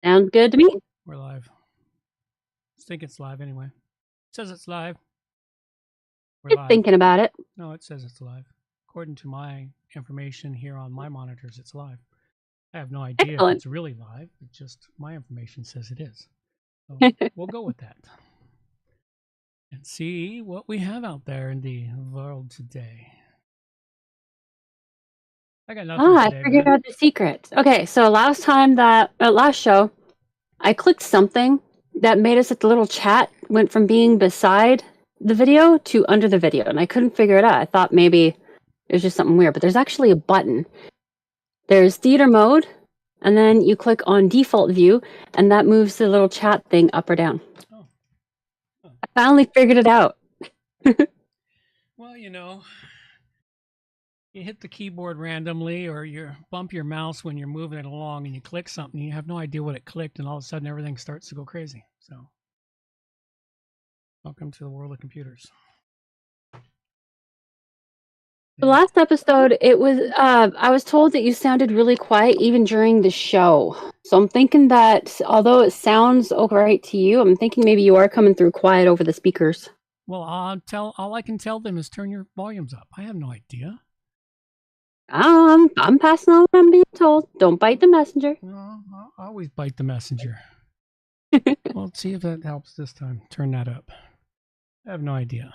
Sounds good to me. We're live. I think it's live anyway. It says it's live. We're Just live. thinking about it. No, it says it's live. According to my information here on my monitors, it's live. I have no idea if Excellent. it's really live. It's just my information says it is. So we'll go with that and see what we have out there in the world today. I got nothing I today, figured man. out the secret. Okay, so last show, I clicked something that made us at the little chat went from being beside the video to under the video, and I couldn't figure it out. I thought maybe it was just something weird, but there's actually a button. There's theater mode, and then you click on default view, and that moves the little chat thing up or down. Oh. I finally figured it out. Well, you hit the keyboard randomly or you bump your mouse when you're moving it along and you click something, you have no idea what it clicked, and all of a sudden everything starts to go crazy. So welcome to the world of computers. The last episode, it was I was told that you sounded really quiet even during the show. So I'm thinking that although it sounds alright to you, I'm thinking maybe you are coming through quiet over the speakers. Well, all I can tell them is turn your volumes up. I have no idea. I'm passing on what I'm being told. Don't bite the messenger. No, I always bite the messenger. Well, let's see if that helps this time. Turn that up. I have no idea.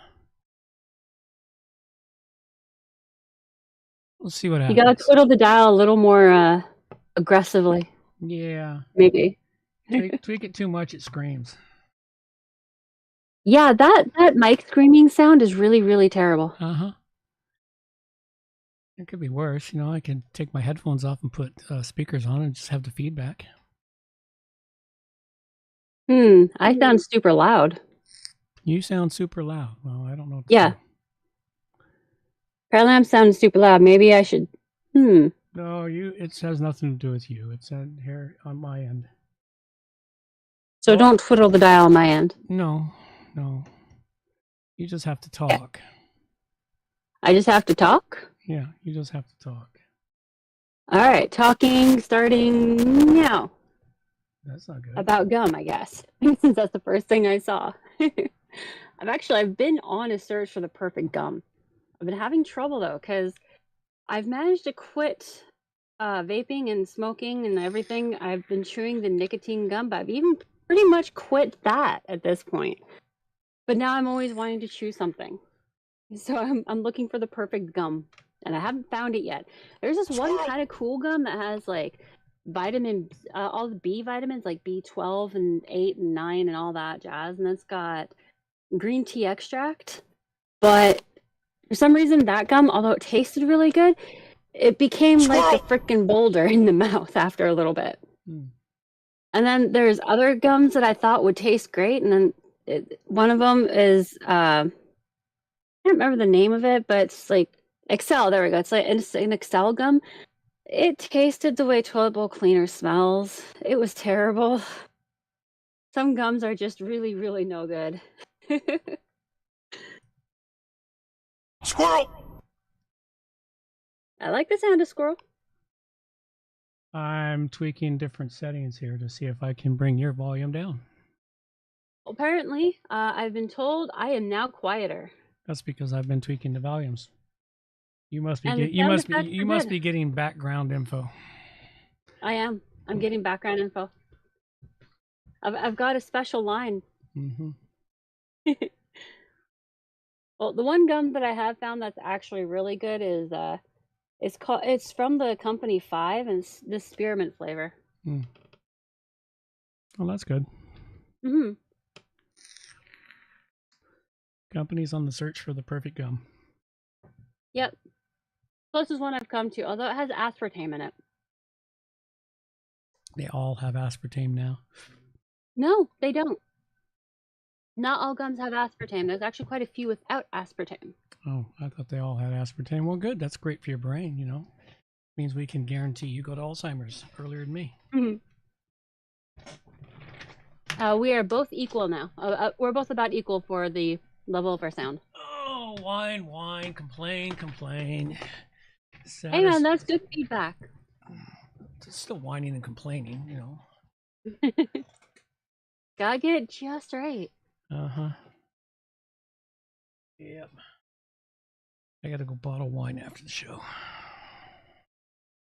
Let's see what happens. You gotta twiddle the dial a little more aggressively. Yeah. Maybe. Tweak it too much, it screams. Yeah, that mic screaming sound is really, really terrible. Uh-huh. It could be worse. I can take my headphones off and put speakers on and just have the feedback. I sound super loud. You sound super loud. Well, I don't know what to Yeah. do. Apparently I'm sounding super loud. Maybe I should... No, it has nothing to do with you. It's here on my end. So don't twiddle the dial on my end. No. You just have to talk. I just have to talk? Yeah, you just have to talk. All right, talking, starting now. That's not good. About gum, I guess, since that's the first thing I saw. I've been on a search for the perfect gum. I've been having trouble though, because I've managed to quit vaping and smoking and everything. I've been chewing the nicotine gum, but I've even pretty much quit that at this point. But now I'm always wanting to chew something. So I'm looking for the perfect gum, and I haven't found it yet. There's this one kind of cool gum that has like all the B vitamins, like B12 and 8 and 9 and all that jazz, and it's got green tea extract. But for some reason, that gum, although it tasted really good, it became like a freaking boulder in the mouth after a little bit. And then there's other gums that I thought would taste great, and then one of them is I can't remember the name of it, but it's like Excel. There we go. It's an Excel gum. It tasted the way toilet bowl cleaner smells. It was terrible. Some gums are just really, really no good. Squirrel! I like the sound of squirrel. I'm tweaking different settings here to see if I can bring your volume down. Apparently, I've been told I am now quieter. That's because I've been tweaking the volumes. You must be getting background info. I am. I'm getting background info. I've got a special line. Well, the one gum that I have found that's actually really good is it's from the company 5, and it's the spearmint flavor. Well, that's good. Company's on the search for the perfect gum. Yep. Closest one I've come to, although it has aspartame in it. They all have aspartame now. No, they don't. Not all gums have aspartame. There's actually quite a few without aspartame. Oh, I thought they all had aspartame. Well, good. That's great for your brain, Means we can guarantee you go to Alzheimer's earlier than me. We are both equal now. We're both about equal for the level of our sound. Oh, whine, complain. Hey man, that's good feedback. It's still whining and complaining, Gotta get it just right. Uh-huh. Yep. I gotta go bottle wine after the show.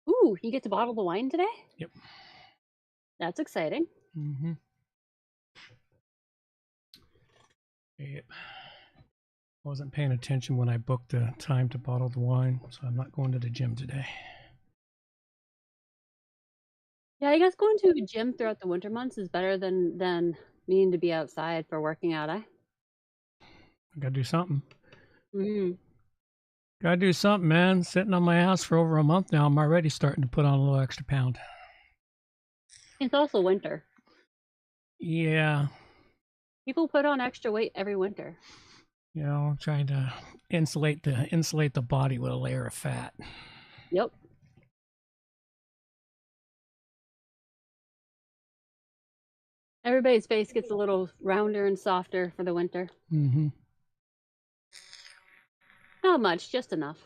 Ooh, you get to bottle the wine today? Yep. That's exciting. Mm-hmm. Yep. Wasn't paying attention when I booked the time to bottle the wine, so I'm not going to the gym today. Yeah, I guess going to a gym throughout the winter months is better than needing to be outside for working out, eh? I gotta do something. Mm. Gotta do something, man. Sitting on my ass for over a month now, I'm already starting to put on a little extra pound. It's also winter. Yeah. People put on extra weight every winter. You know, trying to insulate the body with a layer of fat. Yep. Everybody's face gets a little rounder and softer for the winter. Mm-hmm. Not much, just enough.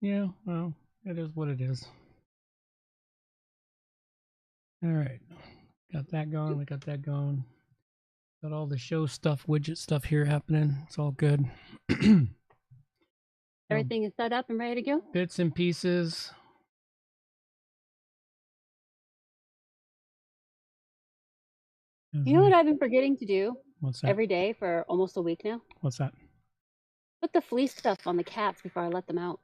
Yeah, well, it is what it is. All right. Got that going. We got that going. Got all the show stuff, widget stuff here happening. It's all good. Everything is set up and ready to go? Bits and pieces. You know what I've been forgetting to do? What's that? Every day for almost a week now? What's that? Put the fleece stuff on the cats before I let them out.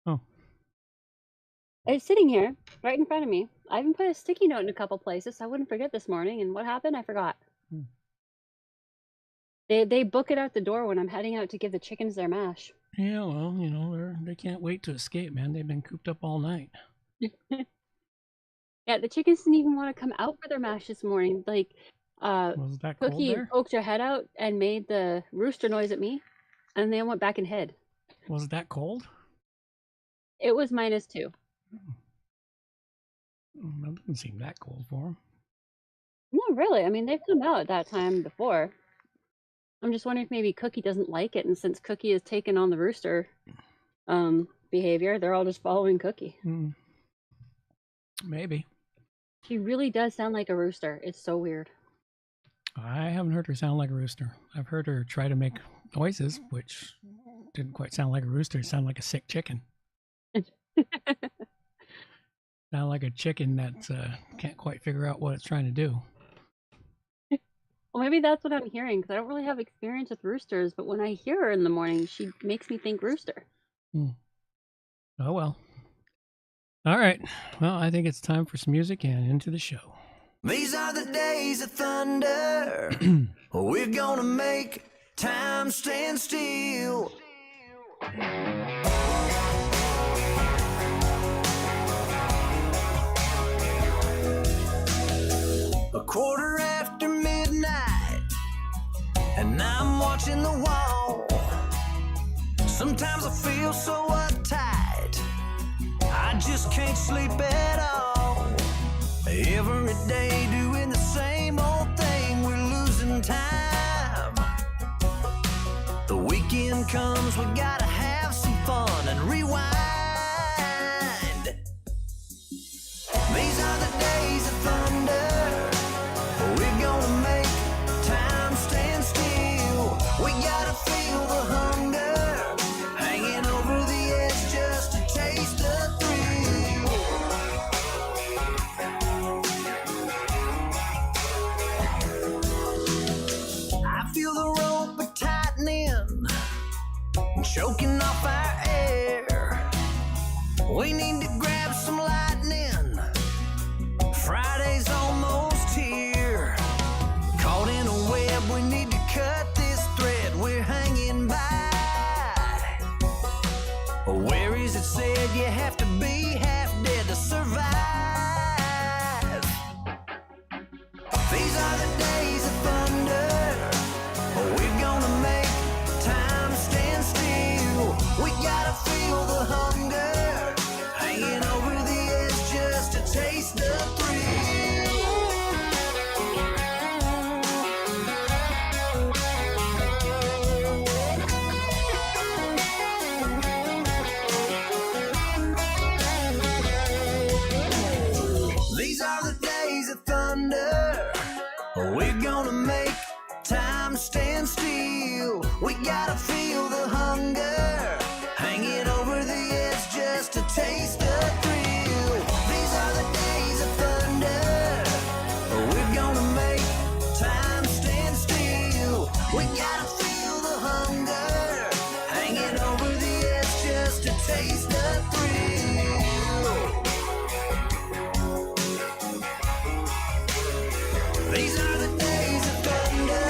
Oh. It's sitting here, right in front of me. I even put a sticky note in a couple places so I wouldn't forget this morning, and what happened? I forgot. They book it out the door when I'm heading out to give the chickens their mash. Yeah, well, you know, they can't wait to escape, man. They've been cooped up all night. Yeah, the chickens didn't even want to come out for their mash this morning. Like, Was that cold Cookie there? poked her head out and made the rooster noise at me, and then went back and hid. Was it that cold? It was -2. That doesn't seem that cold for them. No, really. I mean, they've come out at that time before. I'm just wondering if maybe Cookie doesn't like it, and since Cookie has taken on the rooster behavior, they're all just following Cookie. Maybe. She really does sound like a rooster. It's so weird. I haven't heard her sound like a rooster. I've heard her try to make noises, which didn't quite sound like a rooster. It sounded like a sick chicken. Sound like a chicken that can't quite figure out what it's trying to do. Well, maybe that's what I'm hearing, because I don't really have experience with roosters, but when I hear her in the morning, she makes me think rooster. Oh, well. All right. Well, I think it's time for some music and into the show. These are the days of thunder. We're gonna make time stand still. A quarter after midnight, and I'm watching the wall. Sometimes I feel so uptight, I just can't sleep at all. Every day doing the same old thing, we're losing time. The weekend comes, we gotta have some fun and rewind. These are the days of thunder. We're gonna make time stand still. We gotta feel the hunger, hanging over the edge just to taste the thrill. I feel the rope tightening, choking off our air. We need to grab some lightning. Friday's almost here. Caught in a web, we need to cut this thread we're hanging by. Where is it said you have to be half dead to survive? These are the days of thunder. We're gonna make time stand still. We're gonna make time stand still. We gotta feel the hunger, hanging over the edge just to taste the thrill. These are the days of thunder. We're gonna make time stand still. We gotta feel the hunger, hanging over the edge just to taste the thrill. These are the days of thunder.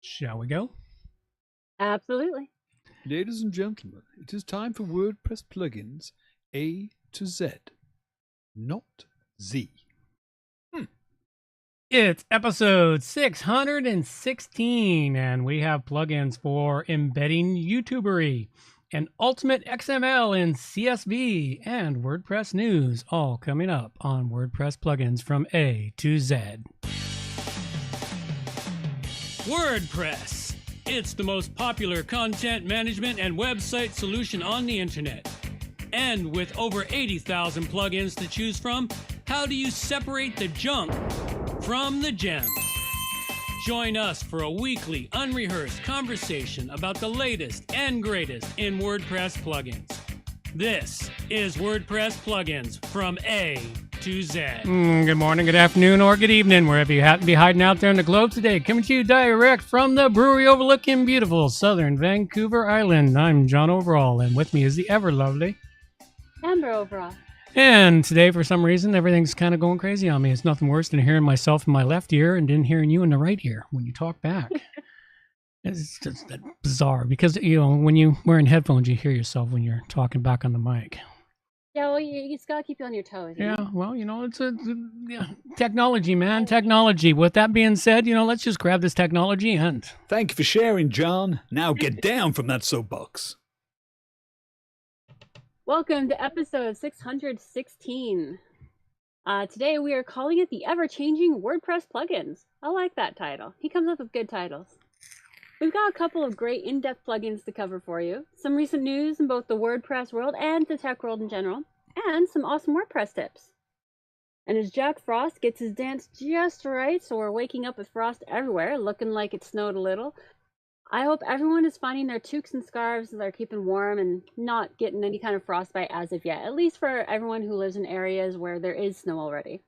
Shall we go? Absolutely. Ladies and gentlemen, it is time for WordPress Plugins A to Z, not Z. It's episode 616, and we have plugins for Embedding YouTubery, and Ultimate XML in CSV, and WordPress news, all coming up on WordPress Plugins from A to Z. WordPress. It's the most popular content management and website solution on the internet. And with over 80,000 plugins to choose from, how do you separate the junk from the gems? Join us for a weekly, unrehearsed conversation about the latest and greatest in WordPress plugins. This is WordPress Plugins from A to Z. Good morning, good afternoon, or good evening, wherever you happen to be hiding out there in the globe today. Coming to you direct from the brewery overlooking beautiful southern Vancouver Island. I'm John Overall, and with me is the ever lovely Amber overall. And today, for some reason, everything's kind of going crazy on me. It's nothing worse than hearing myself in my left ear and then hearing you in the right ear when you talk back. It's just that bizarre because, you know, when you're wearing headphones, you hear yourself when you're talking back on the mic. Yeah, well, you just gotta keep you on your toes. You know? Yeah, well, you know, it's technology, man, technology. With that being said, you know, let's just grab this technology and... Thank you for sharing, John. Now get down from that soapbox. Welcome to episode 616. Today we are calling it the ever-changing WordPress plugins. I like that title. He comes up with good titles. We've got a couple of great in-depth plugins to cover for you, some recent news in both the WordPress world and the tech world in general, and some awesome WordPress tips. And as Jack Frost gets his dance just right, so we're waking up with frost everywhere, looking like it snowed a little, I hope everyone is finding their toques and scarves so they're keeping warm and not getting any kind of frostbite as of yet, at least for everyone who lives in areas where there is snow already.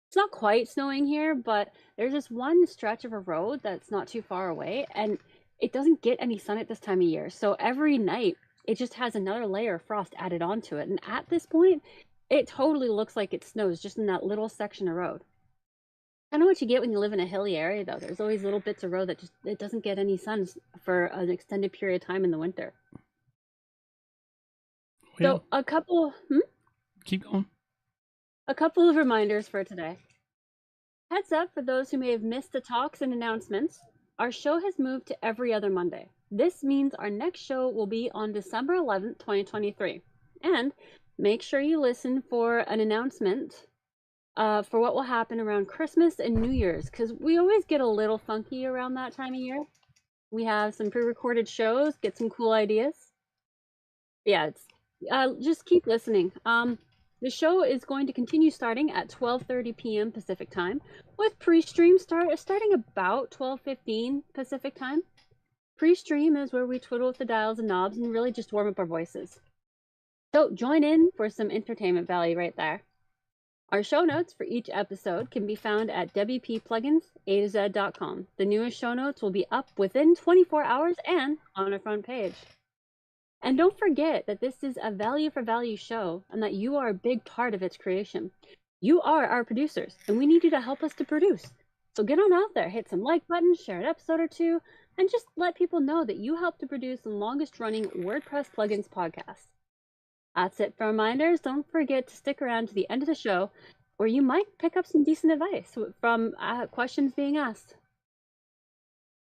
It's not quite snowing here, but there's this one stretch of a road that's not too far away, and it doesn't get any sun at this time of year, so every night it just has another layer of frost added onto it, and at this point, it totally looks like it snows just in that little section of road. I know what you get when you live in a hilly area, though. There's always little bits of road that just it doesn't get any sun for an extended period of time in the winter. Well, So a couple, keep going. a couple of reminders for today. Heads up for those who may have missed the talks and announcements. Our show has moved to every other Monday. This means our next show will be on December 11th, 2023. And make sure you listen for an announcement for what will happen around Christmas and New Year's, because we always get a little funky around that time of year. We have some pre-recorded shows, get some cool ideas. Yeah, it's just keep listening. The show is going to continue starting at 12:30 p.m. Pacific time, with pre-stream starting about 12:15 Pacific time. Pre-stream is where we twiddle with the dials and knobs and really just warm up our voices. So join in for some entertainment value right there. Our show notes for each episode can be found at wppluginsa.com. The newest show notes will be up within 24 hours and on our front page. And don't forget that this is a value for value show and that you are a big part of its creation. You are our producers, and we need you to help us to produce. So get on out there, hit some like buttons, share an episode or two, and just let people know that you helped to produce the longest running WordPress Plugins podcast. That's it for reminders. Don't forget to stick around to the end of the show, where you might pick up some decent advice from questions being asked.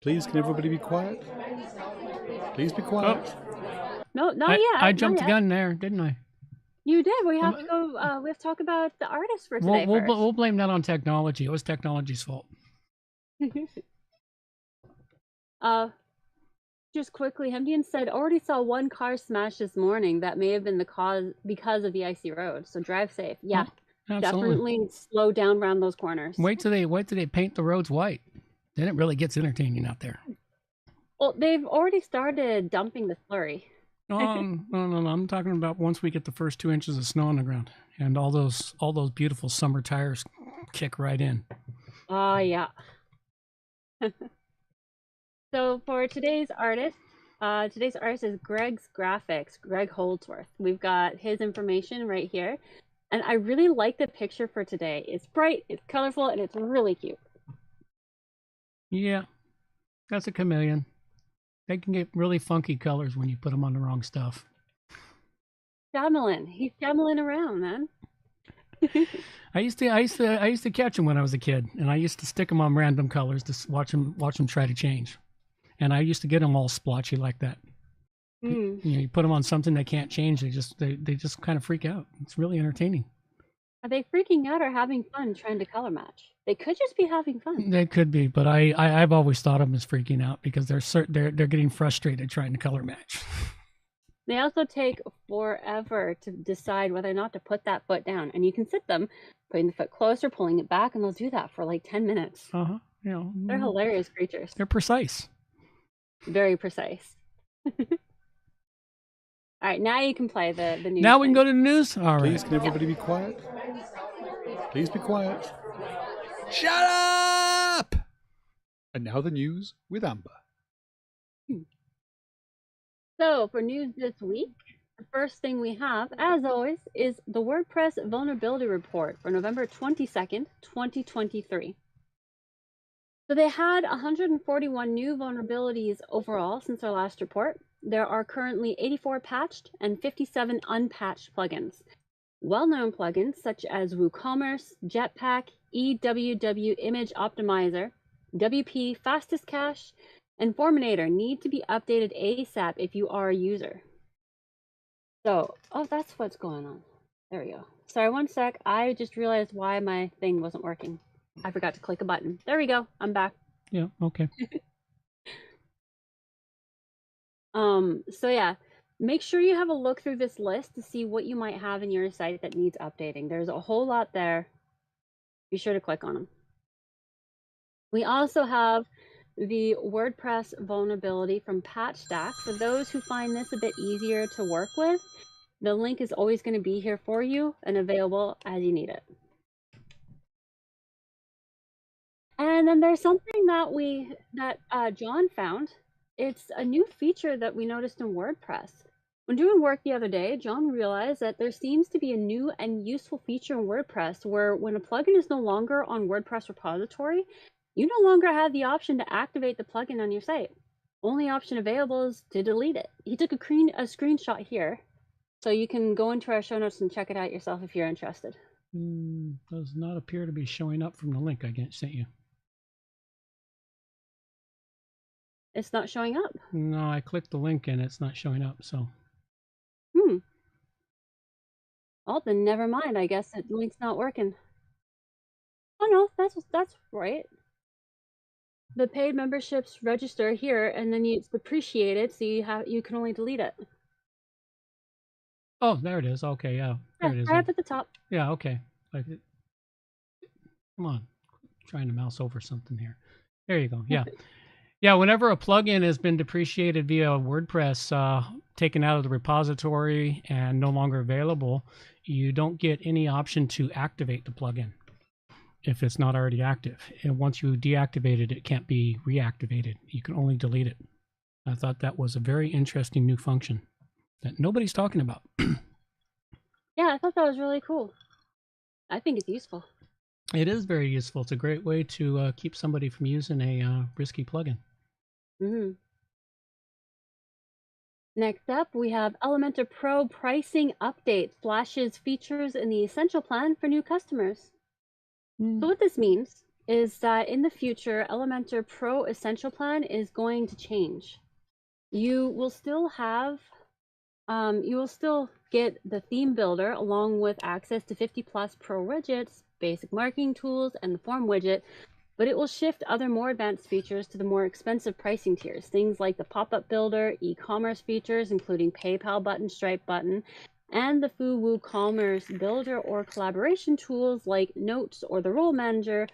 Please, can everybody be quiet? Please be quiet. No, not yet. I jumped the gun there, didn't I? You did. We have to go. We have to talk about the artist for today. We'll blame that on technology. It was technology's fault. Just quickly, Hemdian said, already saw one car smash this morning. That may have been the cause because of the icy road. So drive safe. Yeah, definitely slow down around those corners. Wait till they paint the roads white. Then it really gets entertaining out there. Well, they've already started dumping the slurry. No. I'm talking about once we get the first 2 inches of snow on the ground and all those beautiful summer tires kick right in. Yeah. So for today's artist is Greg's Graphics, Greg Holdsworth. We've got his information right here. And I really like the picture for today. It's bright, it's colorful, and it's really cute. Yeah, that's a chameleon. They can get really funky colors when you put them on the wrong stuff. Shamelin. He's shamelin around, man. I used to catch him when I was a kid, and I used to stick them on random colors to watch them try to change. And I used to get them all splotchy like that. You put them on something they can't change, they just kind of freak out. It's really entertaining. Are they freaking out or having fun trying to color match? They could just be having fun. They could be, but I've always thought of them as freaking out because they're getting frustrated trying to color match. They also take forever to decide whether or not to put that foot down, and you can sit them putting the foot closer, pulling it back, and they'll do that for like 10 minutes. They're hilarious creatures. They're precise. Very precise. All right, now you can play the news. Now we can go to the news? All right. Please, can everybody be quiet? Please be quiet. Shut up! And now the news with Amber. So, for news this week, the first thing we have, as always, is the WordPress Vulnerability Report for November 22nd, 2023. So they had 141 new vulnerabilities overall since our last report. There are currently 84 patched and 57 unpatched plugins. Well-known plugins such as WooCommerce, Jetpack, EWW Image Optimizer, WP Fastest Cache, and Forminator need to be updated ASAP if you are a user. So, that's what's going on. There we go. Sorry, one sec. I just realized why my thing wasn't working. I forgot to click a button. There we go. I'm back. Yeah, okay. So yeah, make sure you have a look through this list to see what you might have in your site that needs updating. There's a whole lot there. Be sure to click on them. We also have the WordPress vulnerability from PatchStack. For those who find this a bit easier to work with, the link is always going to be here for you and available as you need it. And then there's something that John found. It's a new feature that we noticed in WordPress. When doing work the other day, John realized that there seems to be a new and useful feature in WordPress where when a plugin is no longer on WordPress repository, you no longer have the option to activate the plugin on your site. Only option available is to delete it. He took a screenshot here, so you can go into our show notes and check it out yourself if you're interested. Does not appear to be showing up from the link I sent you. It's not showing up. No, I clicked the link and it's not showing up, so. Well, then never mind. I guess the link's not working. Oh no, that's right. The paid memberships register here, and then it's depreciated, so you can only delete it. Oh, there it is. Okay, yeah. There it is. Right up at the top. Yeah, okay. Come on. I'm trying to mouse over something here. There you go. Yeah. Yeah, whenever a plugin has been depreciated via WordPress, taken out of the repository and no longer available, you don't get any option to activate the plugin if it's not already active. And once you deactivate it, it can't be reactivated. You can only delete it. I thought that was a very interesting new function that nobody's talking about. Yeah, I thought that was really cool. I think it's useful. It is very useful. It's a great way to keep somebody from using a risky plugin. Next up, we have Elementor Pro pricing update flashes features in the Essential plan for new customers. So what this means is that in the future, Elementor Pro Essential plan is going to change. You will still have, get the theme builder along with access to 50+ pro widgets, basic marketing tools, and the form widget. but it will shift other more advanced features to the more expensive pricing tiers. Things like the pop-up builder, e-commerce features, including PayPal button, Stripe button, and the FuWu Commerce builder or collaboration tools like Notes or the Role Manager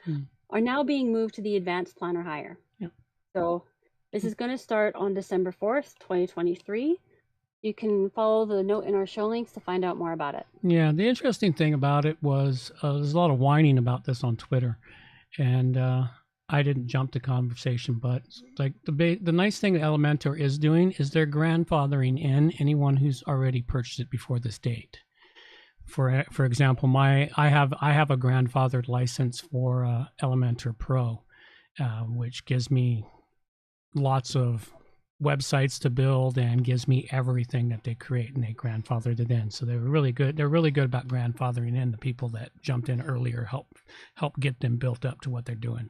are now being moved to the advanced plan or higher. Yep. So this is going to start on December 4th, 2023. You can follow the note in our show links to find out more about it. Yeah, the interesting thing about it was there's a lot of whining about this on Twitter, and I didn't jump the conversation, but like the nice thing that Elementor is doing is they're grandfathering in anyone who's already purchased it before this date. For example, I have a grandfathered license for Elementor Pro, which gives me lots of websites to build and gives me everything that they create, and they grandfathered it in. So they're really good. They're really good about grandfathering in the people that jumped in earlier, help get them built up to what they're doing.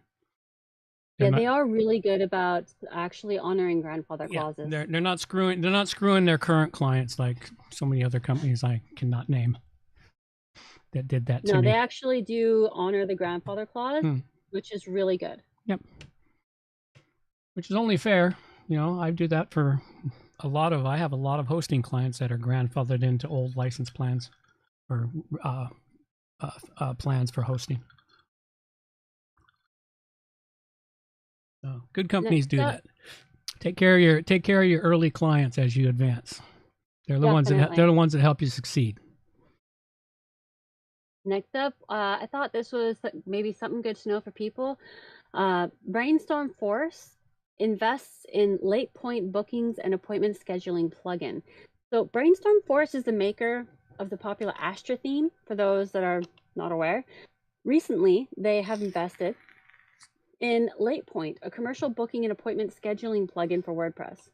They are really good about actually honoring grandfather clauses. They're not screwing their current clients like so many other companies I cannot name that did that to me. No, they actually do honor the grandfather clause, which is really good. Yep. Which is only fair. You know, I do that for I have a lot of hosting clients that are grandfathered into old license plans or plans for hosting. So good companies do that. Take care of your early clients as you advance. They're the ones that help you succeed. Next up, I thought this was maybe something good to know for people. Brainstorm Force invests in late point bookings and appointment scheduling plugin. So Brainstorm Force is the maker of the popular Astra theme, for those that are not aware. Recently, they have invested in LatePoint, a commercial booking and appointment scheduling plugin for WordPress.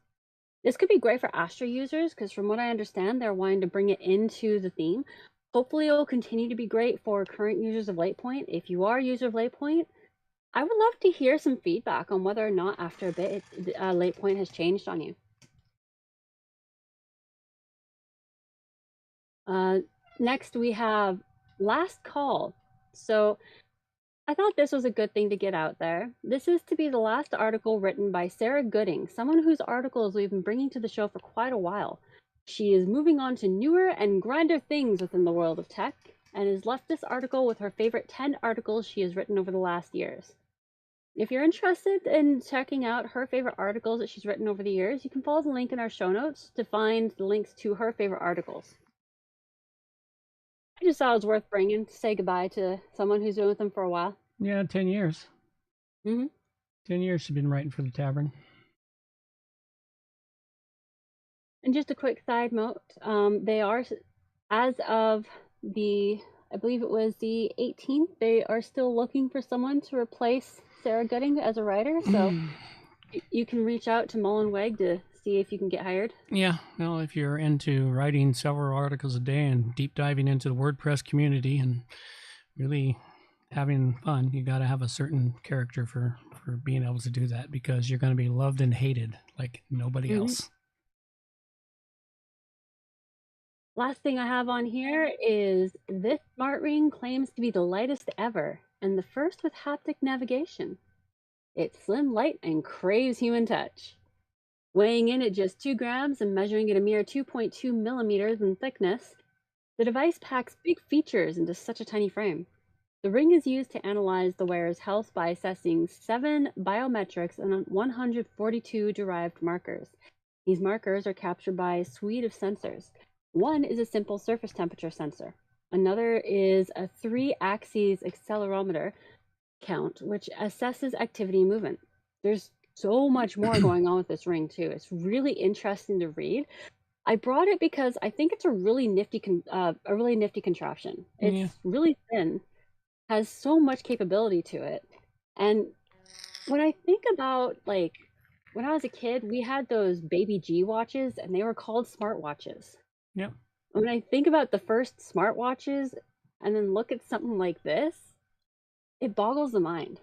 This could be great for Astra users because from what I understand, they're wanting to bring it into the theme. Hopefully it will continue to be great for current users of LatePoint. If you are a user of LatePoint, I would love to hear some feedback on whether or not after a bit LatePoint has changed on you. Next we have Last Call. So I thought this was a good thing to get out there. This is to be the last article written by Sarah Gooding, someone whose articles we've been bringing to the show for quite a while. She is moving on to newer and grander things within the world of tech, and has left this article with her favorite 10 articles she has written over the last years. If you're interested in checking out her favorite articles that she's written over the years, you can follow the link in our show notes to find the links to her favorite articles. I just thought it was worth bringing to say goodbye to someone who's been with them for a while. Yeah, 10 years. 10 years she's been writing for the Tavern. And just a quick side note, they are, as of I believe it was the 18th, they are still looking for someone to replace Sarah Gooding as a writer. So you can reach out to Mullenweg to see if you can get hired. Yeah, well, if you're into writing several articles a day and deep diving into the WordPress community and really having fun, you got to have a certain character for being able to do that, because you're going to be loved and hated like nobody else. Last thing I have on here is this smart ring claims to be the lightest ever and the first with haptic navigation. It's slim, light, and craves human touch. Weighing in at just 2 grams and measuring at a mere 2.2 millimeters in thickness, the device packs big features into such a tiny frame. The ring is used to analyze the wearer's health by assessing 7 biometrics and 142 derived markers. These markers are captured by a suite of sensors. One is a simple surface temperature sensor. Another is a 3-axis accelerometer count, which assesses activity and movement. There's so much more going on with this ring too. It's really interesting to read. I brought it because I think it's a really nifty contraption. It's really thin, has so much capability to it. And when I think about, like, when I was a kid, we had those baby G watches and they were called smartwatches. Yep. When I think about the first smartwatches and then look at something like this, it boggles the mind.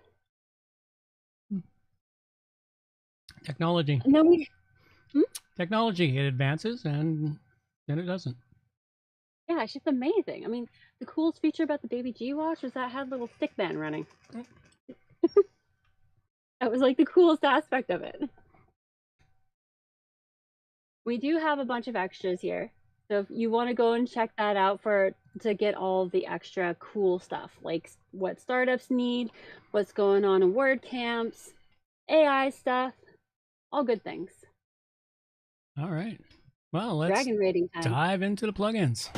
Technology. And then Technology, it advances and then it doesn't. Yeah, it's just amazing. I mean, the coolest feature about the baby G watch was that it had a little stick band running. That was like the coolest aspect of it. We do have a bunch of extras here. So if you want to go and check that out to get all of the extra cool stuff, like what startups need, what's going on in WordCamps, AI stuff, all good things. All right. Well, let's Dragon rating time. dive into the plugins.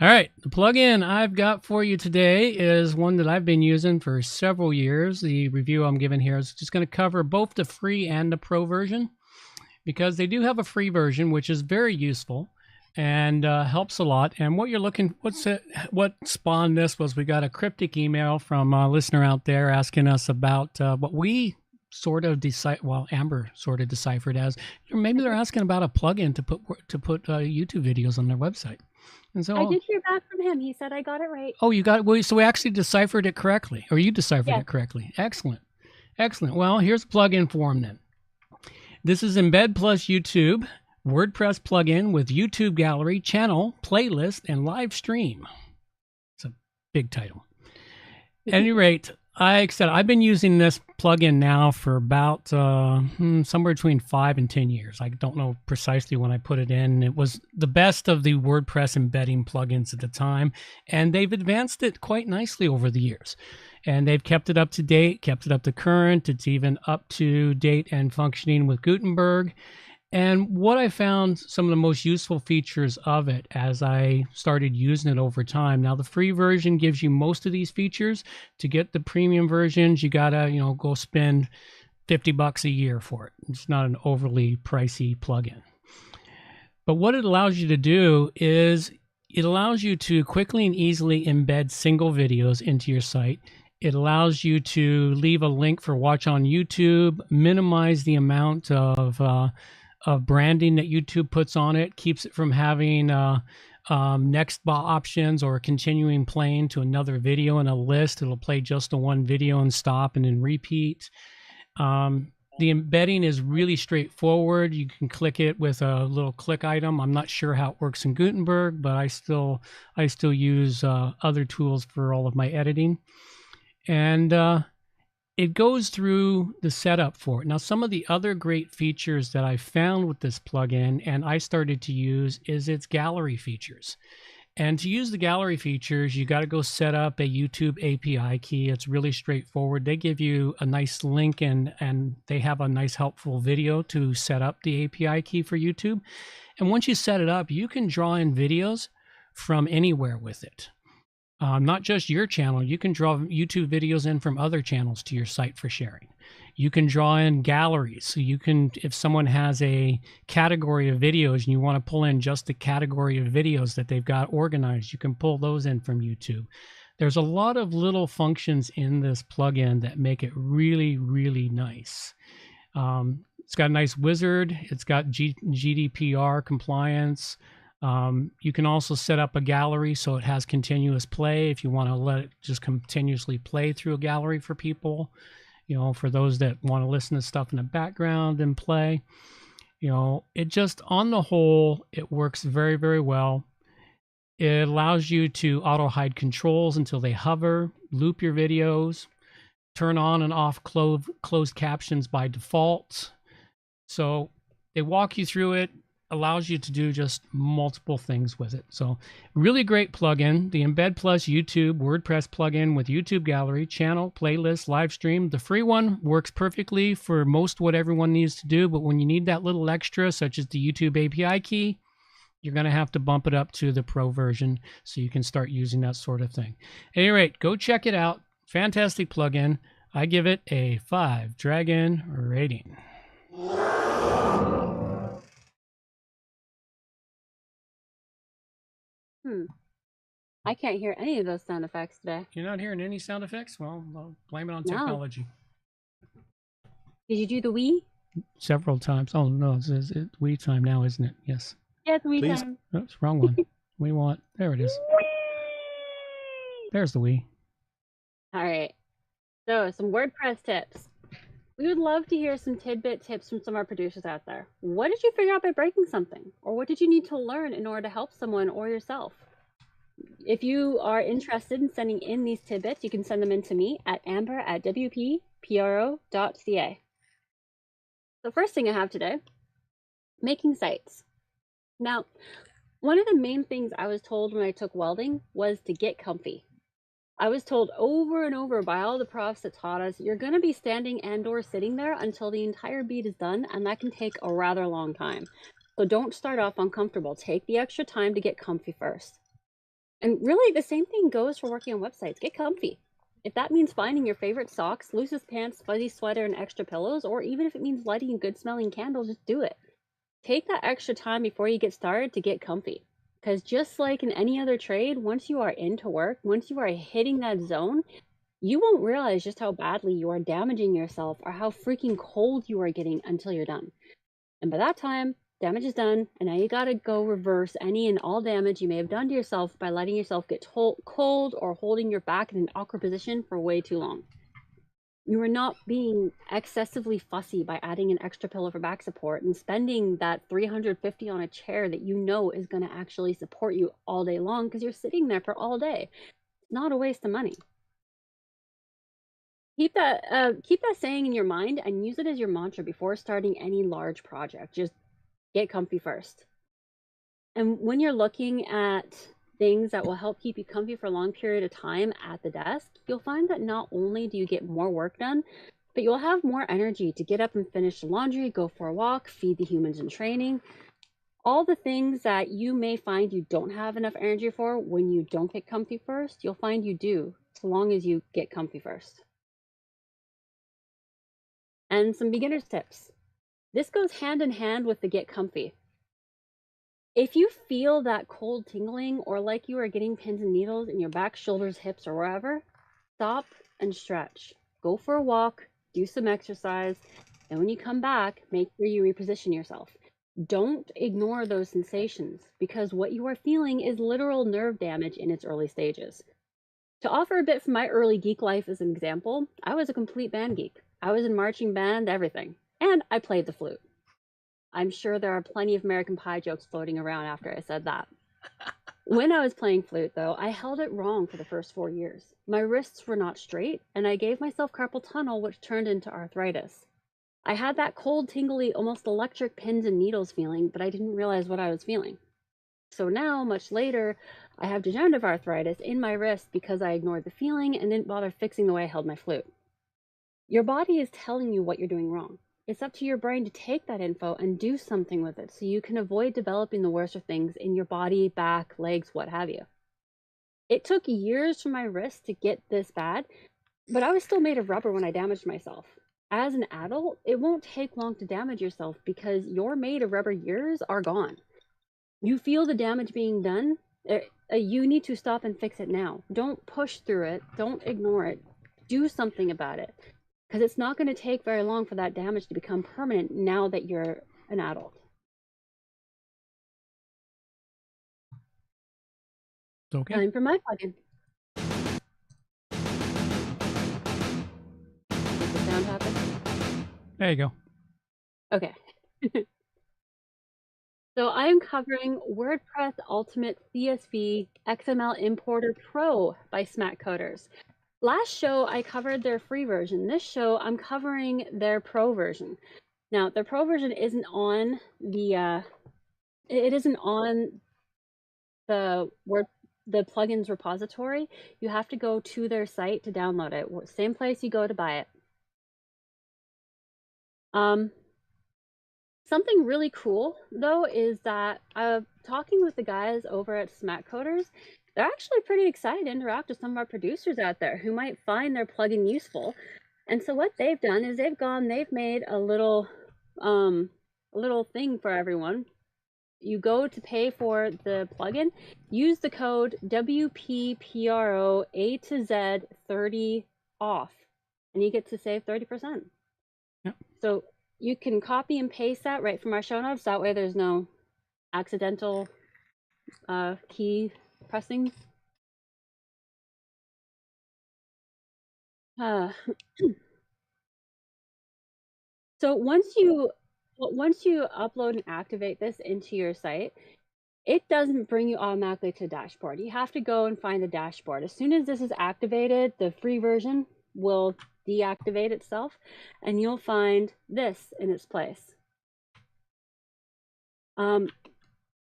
All right, the plugin I've got for you today is one that I've been using for several years. The review I'm giving here is just going to cover both the free and the pro version, because they do have a free version, which is very useful and helps a lot. And what you're looking, what spawned this was we got a cryptic email from a listener out there asking us about what we sort of Amber sort of deciphered as, maybe they're asking about a plugin to put YouTube videos on their website. And so I did hear back from him. He said I got it right. Oh, you got it. Well, so we actually deciphered it correctly, or you deciphered it correctly. Excellent. Excellent. Well, here's a plugin for him then. This is Embed plus YouTube, WordPress plugin with YouTube gallery, channel, playlist, and live stream. It's a big title. At any rate, I've been using this plugin now for about somewhere between 5 and 10 years. I don't know precisely when I put it in. It was the best of the WordPress embedding plugins at the time, and they've advanced it quite nicely over the years. And they've kept it up to date, kept it up to current. It's even up to date and functioning with Gutenberg. And what I found some of the most useful features of it as I started using it over time. Now, the free version gives you most of these features. To get the premium versions, you gotta, go spend $50 a year for it. It's not an overly pricey plugin. But what it allows you to do is it allows you to quickly and easily embed single videos into your site. It allows you to leave a link for watch on YouTube, minimize the amount of branding that YouTube puts on it, keeps it from having next options or continuing playing to another video in a list. It'll play just the one video and stop and then repeat. The embedding is really straightforward. You can click it with a little click item. I'm not sure how it works in Gutenberg, but I still use other tools for all of my editing. And it goes through the setup for it. Now, some of the other great features that I found with this plugin and I started to use is its gallery features. And to use the gallery features, you got to go set up a YouTube API key. It's really straightforward. They give you a nice link and they have a nice helpful video to set up the API key for YouTube. And once you set it up, you can draw in videos from anywhere with it. Not just your channel, you can draw YouTube videos in from other channels to your site for sharing. You can draw in galleries. So you can, if someone has a category of videos and you want to pull in just the category of videos that they've got organized, you can pull those in from YouTube. There's a lot of little functions in this plugin that make it really, really nice. It's got a nice wizard. It's got GDPR compliance. You can also set up a gallery so it has continuous play if you want to let it just continuously play through a gallery for people, for those that want to listen to stuff in the background and play. It just, on the whole, it works very, very well. It allows you to auto hide controls until they hover, loop your videos, turn on and off closed captions by default. So they walk you through it. Allows you to do just multiple things with it. So really great plugin, the Embed Plus YouTube WordPress plugin with YouTube gallery, channel, playlist, live stream. The free one works perfectly for most what everyone needs to do, but when you need that little extra, such as the YouTube API key, you're going to have to bump it up to the pro version so you can start using that sort of thing. At any rate, go check it out. Fantastic plugin. I give it a 5 Dragon rating. I can't hear any of those sound effects today. You're not hearing any sound effects? Well, I'll blame it on technology. Did you do the Wii? Several times. Oh, no, it's Wii time now, isn't it? Yes. Yeah, it's Wii time. Oops, wrong one. We want, there it is. There's the Wii. All right. So, some WordPress tips. We would love to hear some tidbit tips from some of our producers out there. What did you figure out by breaking something? Or what did you need to learn in order to help someone or yourself? If you are interested in sending in these tidbits, you can send them in to me at amber@wppro.ca. The first thing I have today, making sites. Now, one of the main things I was told when I took welding was to get comfy. I was told over and over by all the profs that taught us, you're going to be standing and or sitting there until the entire bead is done, and that can take a rather long time. So don't start off uncomfortable. Take the extra time to get comfy first. And really, the same thing goes for working on websites. Get comfy. If that means finding your favorite socks, loosest pants, fuzzy sweater, and extra pillows, or even if it means lighting a good-smelling candle, just do it. Take that extra time before you get started to get comfy. Because just like in any other trade, once you are into work, once you are hitting that zone, you won't realize just how badly you are damaging yourself or how freaking cold you are getting until you're done. And by that time, damage is done, and now you gotta go reverse any and all damage you may have done to yourself by letting yourself get cold or holding your back in an awkward position for way too long. You are not being excessively fussy by adding an extra pillow for back support and spending that $350 on a chair that you know is going to actually support you all day long because you're sitting there for all day. It's not a waste of money. Keep that saying in your mind and use it as your mantra before starting any large project. Just get comfy first. And when you're looking at things that will help keep you comfy for a long period of time at the desk, you'll find that not only do you get more work done, but you'll have more energy to get up and finish the laundry, go for a walk, feed the humans in training. All the things that you may find you don't have enough energy for when you don't get comfy first, you'll find you do, so long as you get comfy first. And some beginner's tips. This goes hand in hand with the get comfy. If you feel that cold tingling or like you are getting pins and needles in your back, shoulders, hips, or wherever, stop and stretch. Go for a walk, do some exercise, and when you come back, make sure you reposition yourself. Don't ignore those sensations because what you are feeling is literal nerve damage in its early stages. To offer a bit from my early geek life as an example, I was a complete band geek. I was in marching band, everything, and I played the flute. I'm sure there are plenty of American Pie jokes floating around after I said that. When I was playing flute, though, I held it wrong for the first 4 years. My wrists were not straight, and I gave myself carpal tunnel, which turned into arthritis. I had that cold, tingly, almost electric pins and needles feeling, but I didn't realize what I was feeling. So now, much later, I have degenerative arthritis in my wrist because I ignored the feeling and didn't bother fixing the way I held my flute. Your body is telling you what you're doing wrong. It's up to your brain to take that info and do something with it so you can avoid developing the worst of things in your body, back, legs, what have you. It took years for my wrist to get this bad, but I was still made of rubber when I damaged myself. As an adult, it won't take long to damage yourself because your made of rubber years are gone. You feel the damage being done, you need to stop and fix it now. Don't push through it, don't ignore it, do something about it. Because it's not going to take very long for that damage to become permanent now that you're an adult. Okay. Time for my plugin. Does the sound happen? There you go. Okay. So I'm covering WordPress Ultimate CSV XML Importer Pro by Smack Coders. Last show, I covered their free version. This show, I'm covering their pro version. Now, their pro version isn't on the, it isn't on the plugins repository. You have to go to their site to download it. Same place you go to buy it. Something really cool, though, is that talking with the guys over at Smack Coders, they're actually pretty excited to interact with some of our producers out there who might find their plugin useful. And so what they've done is they've made a little thing for everyone. You go to pay for the plugin, use the code WPPRO A to Z 30 off, and you get to save 30%. Yep. So you can copy and paste that right from our show notes. That way there's no accidental key pressing. So once you upload and activate this into your site, it doesn't bring you automatically to the dashboard. You have to go and find the dashboard. As soon as this is activated, the free version will deactivate itself, and you'll find this in its place.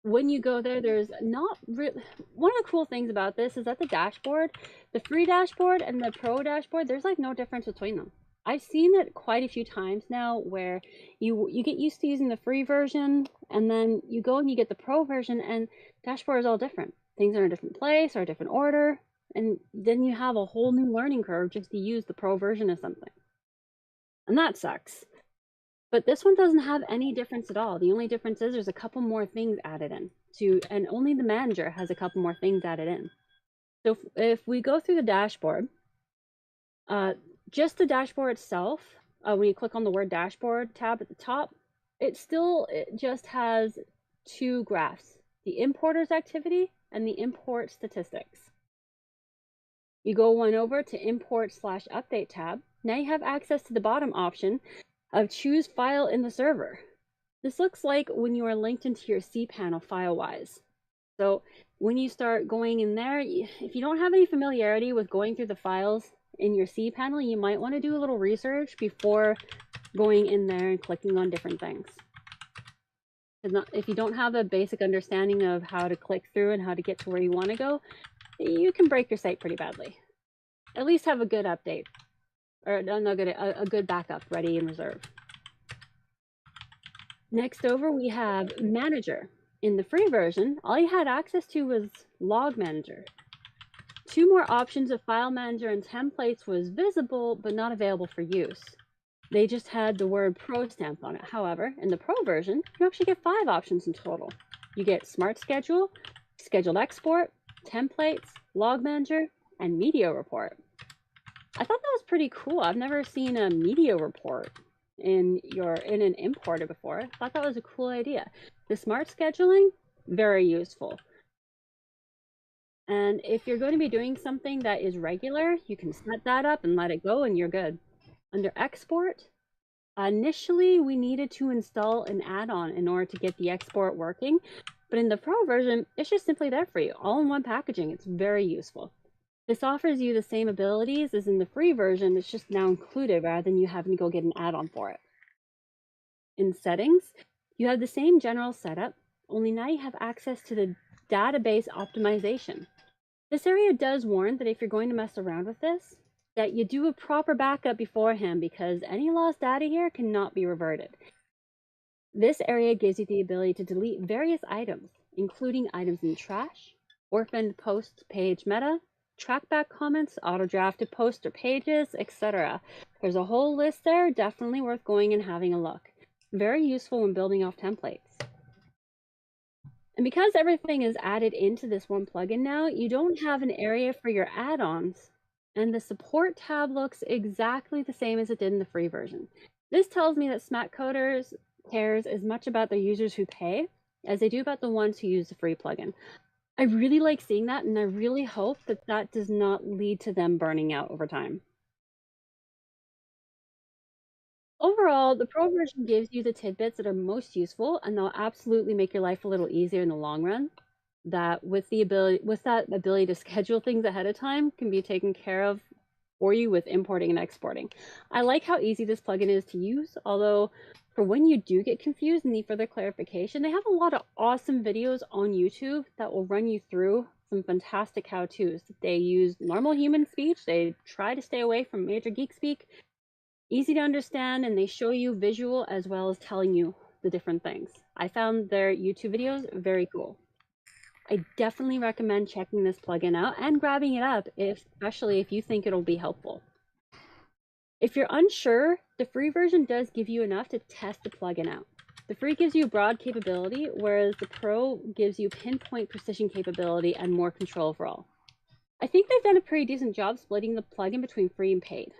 When you go there, there's not really... One of the cool things about this is that the dashboard, the free dashboard and the pro dashboard, there's like no difference between them. I've seen it quite a few times now where you get used to using the free version, and then you go and you get the pro version, and dashboard is all different. Things are in a different place or a different order, and then you have a whole new learning curve just to use the pro version of something. And that sucks. But this one doesn't have any difference at all. The only difference is there's a couple more things added in and only the manager has a couple more things added in. So if we go through the dashboard, just the dashboard itself, when you click on the word dashboard tab at the top, it just has two graphs, the importers activity and the import statistics. You go one over to import/update tab. Now you have access to the bottom option of choose file in the server. This looks like when you are linked into your cPanel file-wise. So when you start going in there, if you don't have any familiarity with going through the files in your cPanel, you might want to do a little research before going in there and clicking on different things. If you don't have a basic understanding of how to click through and how to get to where you want to go, you can break your site pretty badly. At least have a good update. Or a good backup ready in reserve. Next over, we have Manager. In the free version, all you had access to was Log Manager. Two more options of File Manager and Templates was visible, but not available for use. They just had the word Pro stamped on it. However, in the Pro version, you actually get 5 options in total. You get Smart Schedule, Scheduled Export, Templates, Log Manager, and Media Report. I thought that was pretty cool. I've never seen a media report in an importer before. I thought that was a cool idea. The smart scheduling, very useful. And if you're going to be doing something that is regular, you can set that up and let it go and you're good. Under export, initially we needed to install an add-on in order to get the export working, but in the pro version, it's just simply there for you, all in one packaging. It's very useful. This offers you the same abilities as in the free version, it's just now included rather than you having to go get an add-on for it. In settings, you have the same general setup, only now you have access to the database optimization. This area does warn that if you're going to mess around with this, that you do a proper backup beforehand because any lost data here cannot be reverted. This area gives you the ability to delete various items, including items in trash, orphaned post page meta, trackback comments, auto-drafted posts or pages, etc. There's a whole list there, definitely worth going and having a look. Very useful when building off templates. And because everything is added into this one plugin now, you don't have an area for your add-ons, and the support tab looks exactly the same as it did in the free version. This tells me that Smack Coders cares as much about their users who pay as they do about the ones who use the free plugin. I really like seeing that, and I really hope that that does not lead to them burning out over time. Overall, the Pro version gives you the tidbits that are most useful, and they'll absolutely make your life a little easier in the long run. That with that ability to schedule things ahead of time can be taken care of for you with importing and exporting. I like how easy this plugin is to use, although for when you do get confused and need further clarification, they have a lot of awesome videos on YouTube that will run you through some fantastic how-tos. They use normal human speech, they try to stay away from major geek speak, easy to understand, and they show you visual as well as telling you the different things. I found their YouTube videos very cool. I definitely recommend checking this plugin out and grabbing it up, especially if you think it'll be helpful. If you're unsure, the free version does give you enough to test the plugin out. The free gives you broad capability, whereas the pro gives you pinpoint precision capability and more control overall. I think they've done a pretty decent job splitting the plugin between free and paid.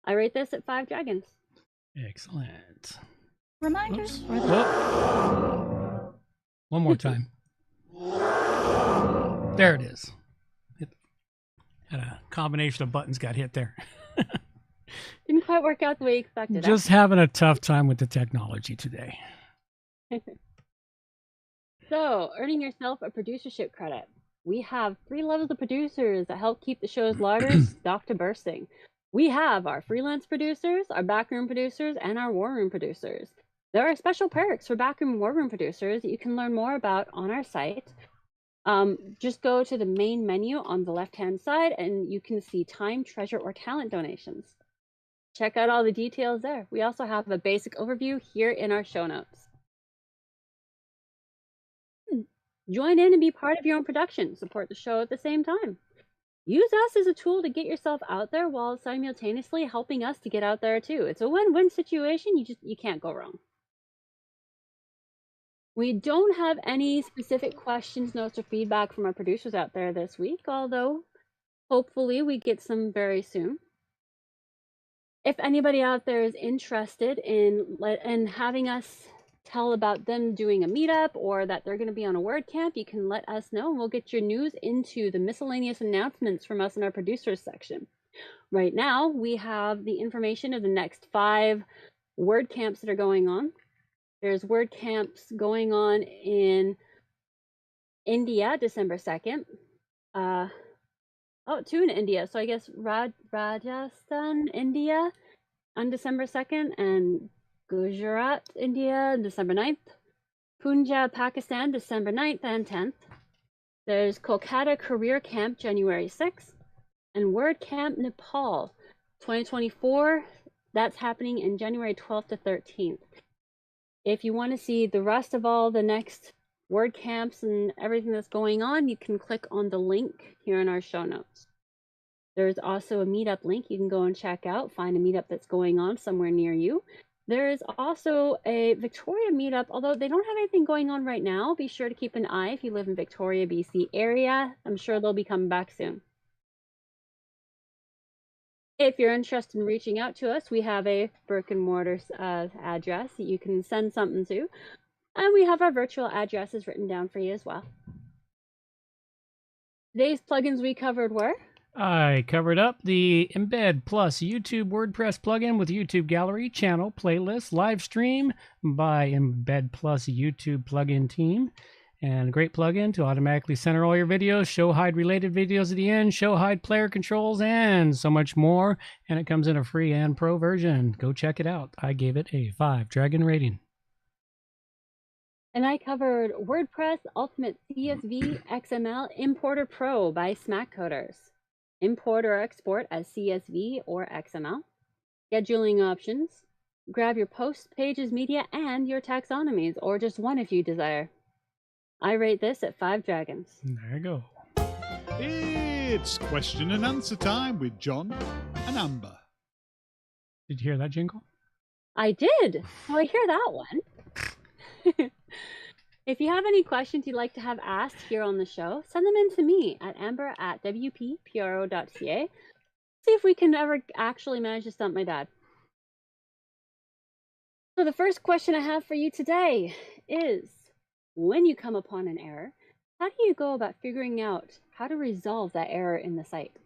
I rate this at 5 dragons. Excellent. Reminders for the... Whoa. One more time. There it is. Had a combination of buttons got hit there. Didn't quite work out the way you expected. Just having a tough time with the technology today. So, earning yourself a producership credit. We have 3 levels of producers that help keep the show's larder stocked to bursting. We have our freelance producers, our backroom producers, and our war room producers. There are special perks for backroom and war room producers that you can learn more about on our site. Just go to the main menu on the left-hand side and you can see time, treasure, or talent donations. Check out all the details there. We also have a basic overview here in our show notes. Join in and be part of your own production. Support the show at the same time. Use us as a tool to get yourself out there while simultaneously helping us to get out there too. It's a win-win situation. You can't go wrong. We don't have any specific questions, notes, or feedback from our producers out there this week, although hopefully we get some very soon. If anybody out there is interested in having us tell about them doing a meetup or that they're going to be on a WordCamp, you can let us know and we'll get your news into the miscellaneous announcements from us in our producers section. Right now, we have the information of the next 5 WordCamps that are going on. There's WordCamps going on in India, December 2nd. 2 in India. So I guess Rajasthan, India on December 2nd, and Gujarat, India, December 9th. Punjab, Pakistan, December 9th and 10th. There's Kolkata Career Camp, January 6th. And WordCamp Nepal, 2024. That's happening in January 12th to 13th. If you want to see the rest of all the next WordCamps and everything that's going on, you can click on the link here in our show notes. There's also a meetup link you can go and check out, find a meetup that's going on somewhere near you. There is also a Victoria meetup, although they don't have anything going on right now. Be sure to keep an eye if you live in Victoria, BC area. I'm sure they'll be coming back soon. If you're interested in reaching out to us, we have a brick and mortar address that you can send something to. And we have our virtual addresses written down for you as well. Today's plugins we covered were? I covered up the Embed Plus YouTube WordPress plugin with YouTube Gallery, channel, playlist, live stream by Embed Plus YouTube plugin team. And a great plugin to automatically center all your videos, show hide related videos at the end, show hide player controls, and so much more. And it comes in a free and pro version. Go check it out. I gave it a 5 dragon rating. And I covered WordPress Ultimate CSV XML Importer Pro by Smack Coders. Import or export as CSV or XML. Scheduling options. Grab your post, pages, media, and your taxonomies, or just one if you desire. I rate this at 5 dragons. There you go. It's question and answer time with John and Amber. Did you hear that jingle? I did. Oh, I hear that one. If you have any questions you'd like to have asked here on the show, send them in to me at amber@wppro.ca. See if we can ever actually manage to stump my dad. So the first question I have for you today is, when you come upon an error, how do you go about figuring out how to resolve that error in the site?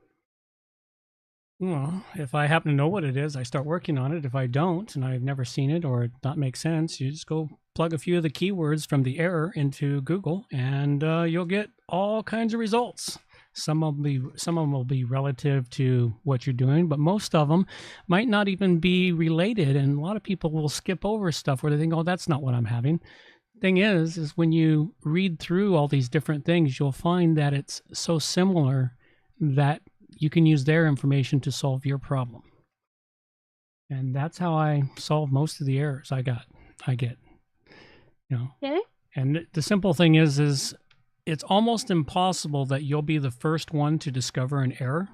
Well, if I happen to know what it is, I start working on it. If I don't, and I've never seen it or it not make sense, you just go plug a few of the keywords from the error into Google, and you'll get all kinds of results. Some of them will be relative to what you're doing, but most of them might not even be related. And a lot of people will skip over stuff where they think, "Oh, that's not what I'm having." Thing is when you read through all these different things, you'll find that it's so similar that you can use their information to solve your problem. And that's how I solve most of the errors I get, you know. Okay. And the simple thing is it's almost impossible that you'll be the first one to discover an error.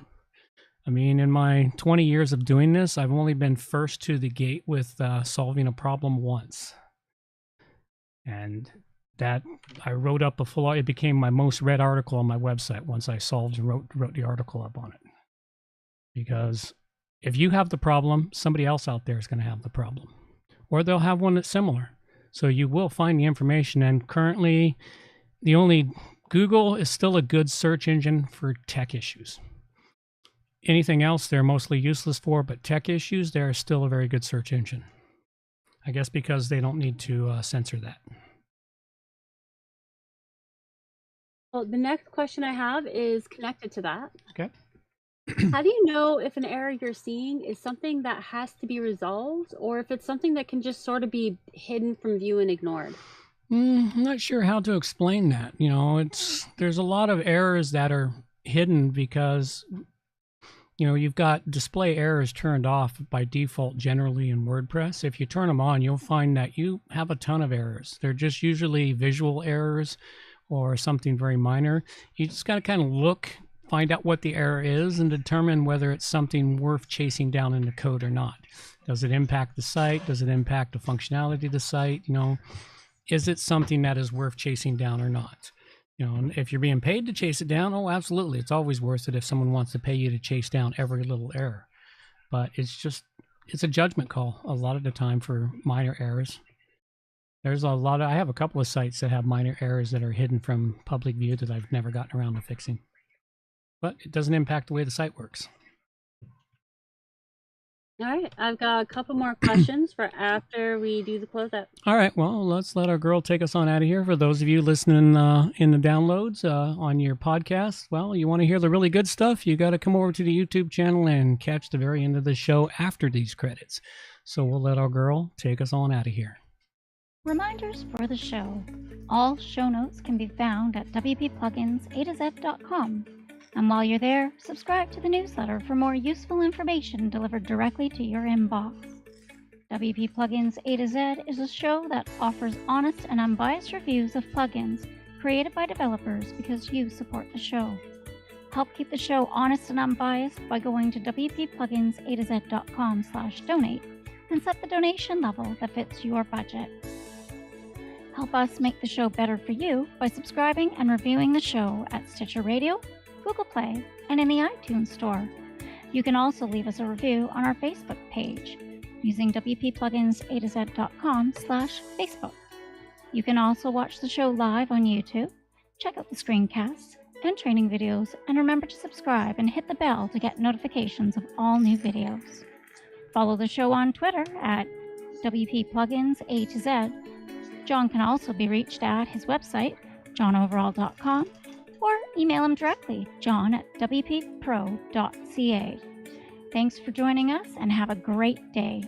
I mean, in my 20 years of doing this, I've only been first to the gate with solving a problem once. And that I wrote up it became my most read article on my website once I solved and wrote the article up on it. Because if you have the problem, somebody else out there is going to have the problem. Or they'll have one that's similar. So you will find the information. And currently, Google is still a good search engine for tech issues. Anything else they're mostly useless for, but tech issues, they're still a very good search engine. I guess because they don't need to censor that. Well, the next question I have is connected to that. Okay. How do you know if an error you're seeing is something that has to be resolved or if it's something that can just sort of be hidden from view and ignored? I'm not sure how to explain that. There's a lot of errors that are hidden because you've got display errors turned off by default generally in WordPress. If you turn them on, you'll find that you have a ton of errors. They're just usually visual errors or something very minor. You just got to kind of look, find out what the error is, and determine whether it's something worth chasing down in the code or not. Does it impact the site? Does it impact the functionality of the site? Is it something that is worth chasing down or not? And if you're being paid to chase it down, oh, absolutely. It's always worth it if someone wants to pay you to chase down every little error. But it's a judgment call a lot of the time for minor errors. I have a couple of sites that have minor errors that are hidden from public view that I've never gotten around to fixing. But it doesn't impact the way the site works. All right, I've got a couple more questions for after we do the closeout. All right, well, let's let our girl take us on out of here. For those of you listening in the downloads on your podcast, well, you want to hear the really good stuff, you got to come over to the YouTube channel and catch the very end of the show after these credits. So we'll let our girl take us on out of here. Reminders for the show. All show notes can be found at wppluginsa-z.com. And while you're there, subscribe to the newsletter for more useful information delivered directly to your inbox. WP Plugins A-Z is a show that offers honest and unbiased reviews of plugins created by developers because you support the show. Help keep the show honest and unbiased by going to wppluginsa-z.com/donate and set the donation level that fits your budget. Help us make the show better for you by subscribing and reviewing the show at Stitcher Radio, Google Play, and in the iTunes Store. You can also leave us a review on our Facebook page using wppluginsa-z.com/Facebook. You can also watch the show live on YouTube, check out the screencasts and training videos, and remember to subscribe and hit the bell to get notifications of all new videos. Follow the show on Twitter at WPPluginsA-Z. John can also be reached at his website, johnoverall.com, or email him directly, john@wppro.ca. Thanks for joining us and have a great day.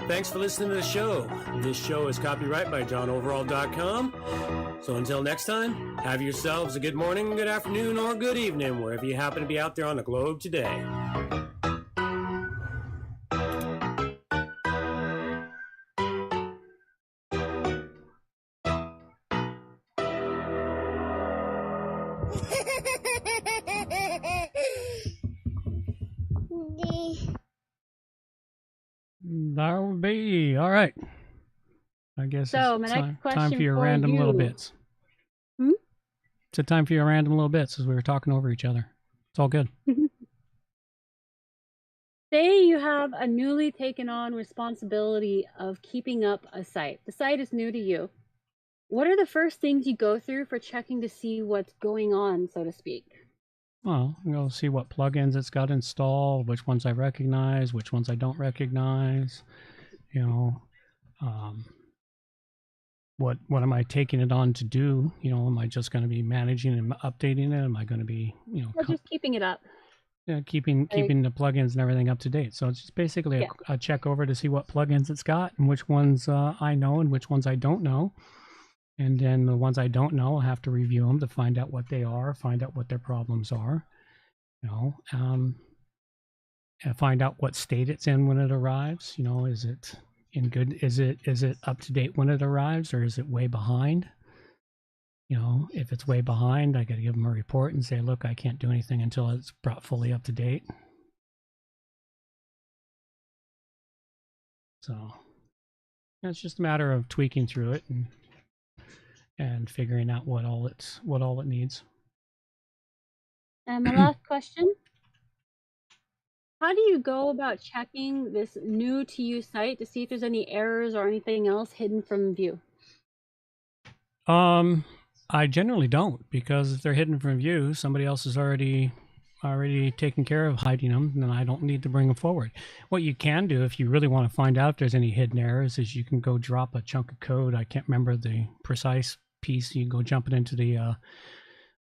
Thanks for listening to the show. This show is copyright by johnoverall.com. So until next time, have yourselves a good morning, good afternoon, or good evening, wherever you happen to be out there on the globe today. That would be all right. I guess So, it's my next time question for your for random little you. bits. Hmm? It's a time for your random little bits as we were talking over each other. It's all good. Say you have a newly taken on responsibility of keeping up a site. The site is new to you. What are the first things you go through for checking to see what's going on, so to speak? Well, we'll see what plugins it's got installed, which ones I recognize, which ones I don't recognize. What am I taking it on to do? Am I just going to be managing and updating it? Am I going to be, Well, just keeping it up. keeping the plugins and everything up to date? So it's just basically a check over to see what plugins it's got and which ones I know and which ones I don't know. And then the ones I don't know, I'll have to review them to find out what they are, find out what their problems are, and find out what state it's in when it arrives. Is it in good? Is it up to date when it arrives, or is it way behind? If it's way behind, I got to give them a report and say, look, I can't do anything until it's brought fully up to date. So it's just a matter of tweaking through it and figuring out what all it needs. And my last question. How do you go about checking this new to you site to see if there's any errors or anything else hidden from view? I generally don't, because if they're hidden from view, somebody else has already already taken care of hiding them, then I don't need to bring them forward. What you can do if you really want to find out if there's any hidden errors is you can go drop a chunk of code. I can't remember the precise piece. You can go jump it into the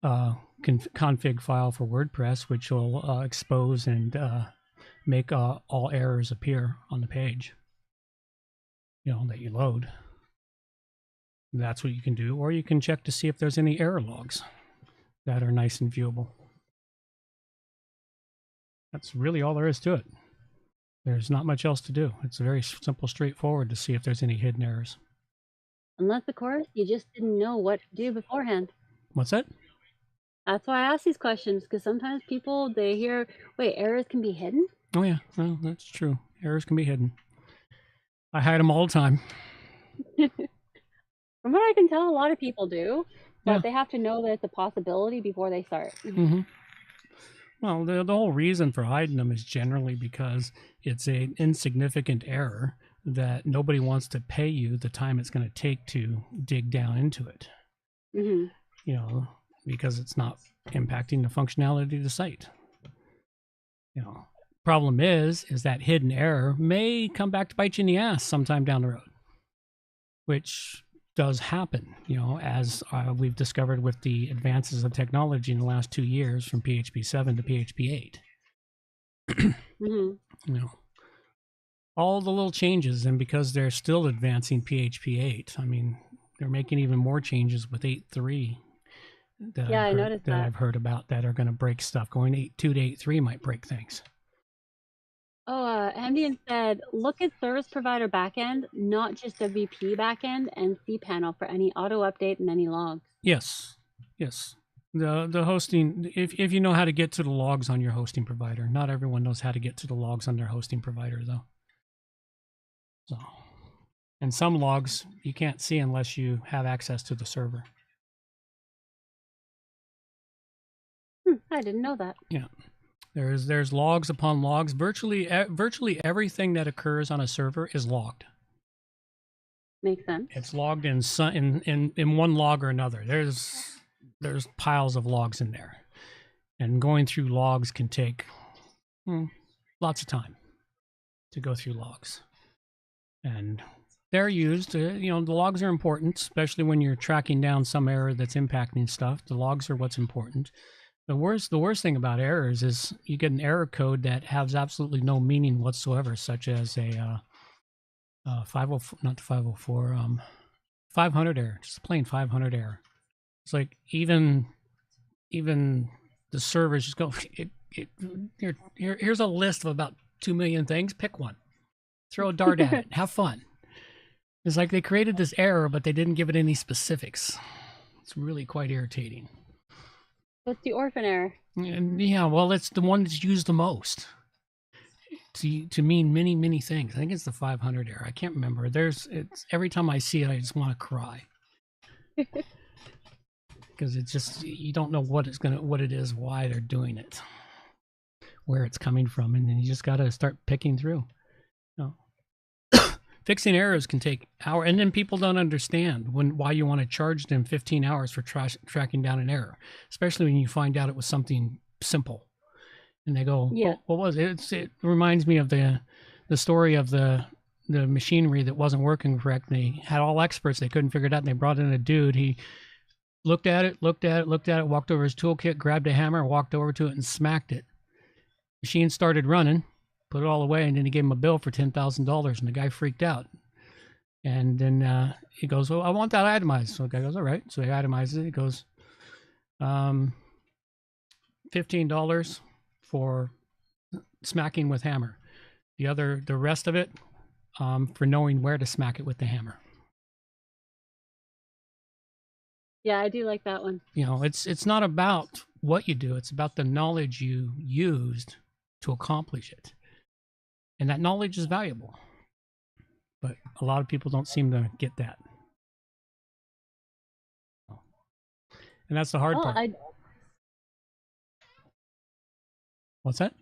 config file for WordPress, which will expose and make all errors appear on the page, that you load. That's what you can do, or you can check to see if there's any error logs that are nice and viewable. That's really all there is to it. There's not much else to do. It's very simple, straightforward to see if there's any hidden errors. Unless, of course, you just didn't know what to do beforehand. What's that? That's why I ask these questions, because sometimes people, they hear, wait, errors can be hidden? Oh, yeah. Well, that's true. Errors can be hidden. I hide them all the time. From what I can tell, a lot of people do, but Yeah. they have to know that it's a possibility before they start. Mm-hmm. Well, the whole reason for hiding them is generally because it's an insignificant error that nobody wants to pay you the time it's going to take to dig down into it. Mm-hmm. Because it's not impacting the functionality of the site. Problem is that hidden error may come back to bite you in the ass sometime down the road, which does happen, as we've discovered with the advances of technology in the last 2 years from PHP 7 to PHP 8. Mm-hmm. All the little changes, and because they're still advancing PHP 8, I mean, they're making even more changes with 8.3 that I've heard about that are going to break stuff. Going 8.2 to 8.3 might break things. Oh, Ambient said, look at service provider backend, not just WP backend, and cPanel for any auto update and any logs. Yes. The hosting, if you know how to get to the logs on your hosting provider. Not everyone knows how to get to the logs on their hosting provider, though. So, and some logs you can't see unless you have access to the server. I didn't know that. Yeah. There's logs upon logs. Virtually everything that occurs on a server is logged. Makes sense. It's logged in one log or another. There's piles of logs in there, and going through logs can take lots of time to go through logs. And they're used. The logs are important, especially when you're tracking down some error that's impacting stuff. The logs are what's important. The worst thing about errors is you get an error code that has absolutely no meaning whatsoever, such as a 500 error, just a plain 500 error. It's like even the servers just go, here's a list of about 2 million things. Pick one, throw a dart at it, have fun. It's like they created this error, but they didn't give it any specifics. It's really quite irritating. What's the orphan error? Yeah, well, it's the one that's used the most to mean many, many things. I think it's the 500 error. I can't remember. It's every time I see it, I just want to cry because it's just you don't know what it is, why they're doing it, where it's coming from, and then you just got to start picking through. Fixing errors can take hours, and then people don't understand why you want to charge them 15 hours for tracking down an error, especially when you find out it was something simple. And they go, yeah. What was it? It reminds me of the story of the machinery that wasn't working correctly. They had all experts. They couldn't figure it out, and they brought in a dude. He looked at it, walked over his toolkit, grabbed a hammer, walked over to it, and smacked it. Machine started running. Put it all away, and then he gave him a bill for $10,000, and the guy freaked out. And then he goes, well, I want that itemized. So the guy goes, all right. So he itemizes it. He goes, $15 for smacking with hammer. The rest of it for knowing where to smack it with the hammer. Yeah, I do like that one. It's not about what you do. It's about the knowledge you used to accomplish it. And that knowledge is valuable. But a lot of people don't seem to get that. And that's the hard part. What's that?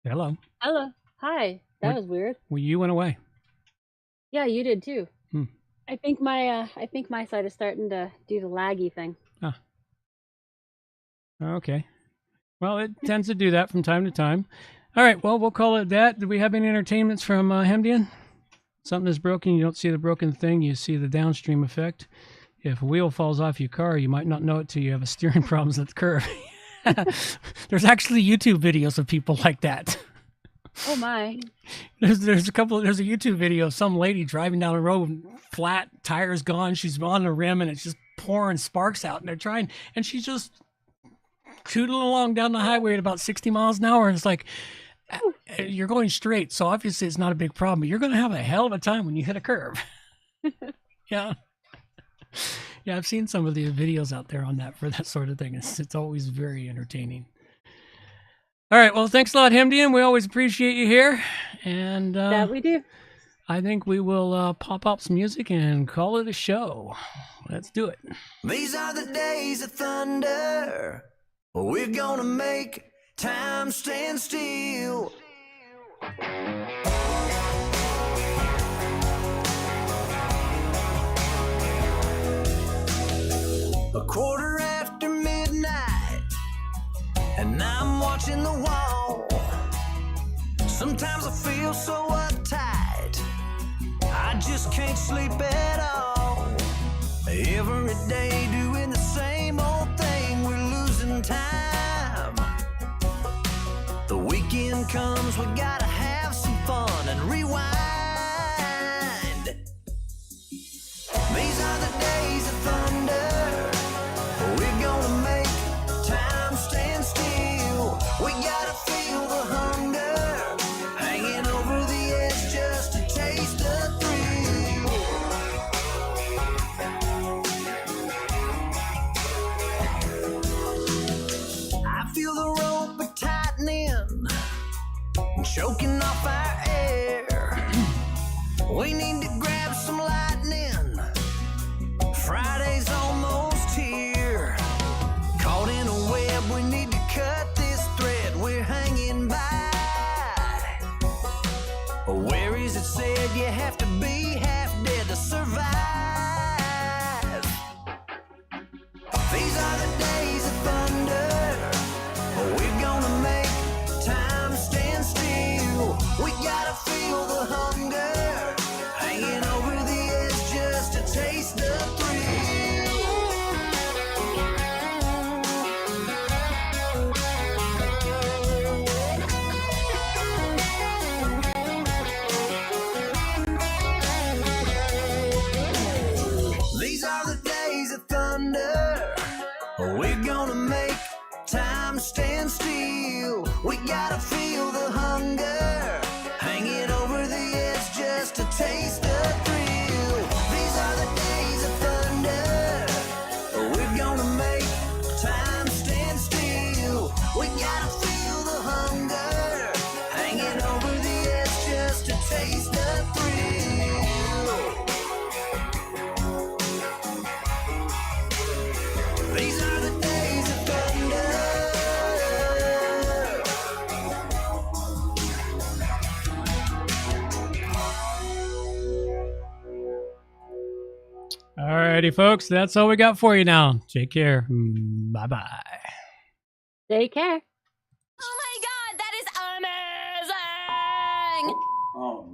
Hello. Hello. Hi. That was weird. Well, you went away. Yeah, you did too. I think my site is starting to do the laggy thing. Okay. Well, it tends to do that from time to time. All right, well, we'll call it that. Do we have any entertainments from Hemdian? Something is broken, you don't see the broken thing, you see the downstream effect. If a wheel falls off your car, you might not know it till you have a steering problems at the curve. There's actually YouTube videos of people like that. Oh my. There's a YouTube video of some lady driving down the road, flat, tires gone, she's on the rim and it's just pouring sparks out and they're trying, and she's just tootling along down the highway at about 60 miles an hour, and it's like, you're going straight, so obviously it's not a big problem, but you're going to have a hell of a time when you hit a curve. Yeah. Yeah, I've seen some of the videos out there on that for that sort of thing. It's always very entertaining. All right, well, thanks a lot, Hemdian. We always appreciate you here. And That we do. I think we will pop up some music and call it a show. Let's do it. These are the days of thunder. We're gonna make time stand still. A quarter after midnight, and I'm watching the wall. Sometimes I feel so uptight, I just can't sleep at all. Every day doing the same old thing, we're losing time. The weekend comes, we gotta have some fun and rewind. These are the days of thunder. We're gonna make time stand still. We gotta feel the hunger, hanging over the edge just to taste the thrill. I feel the rope tightening, choking off our air. We need to grab some lightning. Friday's almost here. Caught in a web, we need to cut this thread we're hanging by. Where is it said you have to be half dead to survive? These are the days of thunder. We're gonna make time stand still. We gotta feel the hunger, hanging over the edge just to taste the thrill. These are the days of thunder. We're gonna make time stand still. We gotta feel the hunger, hanging over the edge just to taste the thrill. These are the days of thunder. We're gonna make time stand still. We gotta feel the hunger, hanging over the edge just to taste the thrill. These are the days of thunder. All righty, folks. That's all we got for you now. Take care. Bye-bye. Take care. Oh my god, that is amazing!